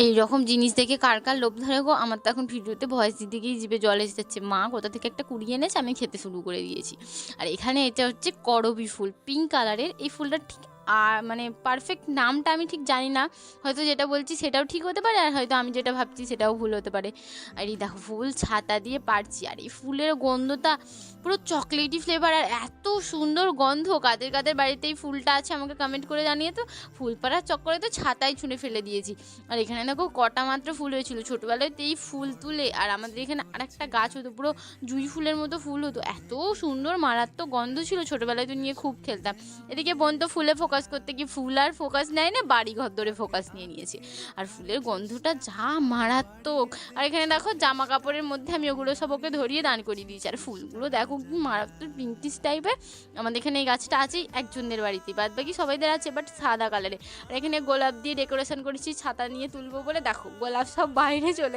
এইরকম জিনিস দেখে কার কার লোভ ধরে গো? আমার তো এখন ভিডিওতে ভয়েস দিতে গিয়েই জিভে জল এসে যাচ্ছে। মা কোথা থেকে একটা কুড়িয়ে এনেছে, আমি খেতে শুরু করে দিয়েছি। আর এখানে এটা হচ্ছে করবী ফুল, পিঙ্ক কালারের। এই ফুলটা ঠিক মানে পারফেক্ট নামটা আমি ঠিক জানি না। হয়তো যেটা বলছি সেটাও ঠিক হতে পারে, আর হয়তো আমি যেটা ভাবছি সেটাও ভুল হতে পারে। আর এই দেখো ফুল ছাতা দিয়ে পারছি, আর এই ফুলের গন্ধটা পুরো চকলেটি ফ্লেভার, আর এত সুন্দর গন্ধ। কাদের কাদের বাড়িতে এই ফুলটা আছে আমাকে কমেন্ট করে জানিয়ে তো। ফুল পাড়ার চক্করে তো ছাতাই ছুঁড়ে ফেলে দিয়েছি। আর এখানে দেখো কটা মাত্র ফুল হয়েছিল, ছোটোবেলায় তো এই ফুল তুলে, আর আমাদের এখানে আরেকটা গাছ হতো পুরো জুঁই ফুলের মতো ফুল হতো, এত সুন্দর মারাত্মক গন্ধ ছিল। ছোটোবেলায় তো নিয়ে খুব খেলতাম। এদিকে বোন তো ফুলে ফোকাস করতে গিয়ে ফুল আর ফোকাস নেয় না, বাড়ি ঘর ধরে ফোকাস নিয়ে নিয়েছে। আর ফুলের গন্ধটা যা মারাত্মক। আর এখানে দেখো জামা কাপড়ের মধ্যে আমি ওগুলো সব ওকে ধরিয়ে দান করিয়ে দিয়েছি। আর ফুলগুলো দেখো কি মারাত্মক পিঙ্কিশ টাইপের। আমাদের এখানে এই গাছটা আছেই একজনের বাড়িতে, বাদ বাকি সবাইদের আছে বাট সাদা কালারে। আর এখানে গোলাপ দিয়ে ডেকোরেশন করেছি ছাতা নিয়ে তুলবো বলে, দেখো গোলাপ সব বাইরে চলে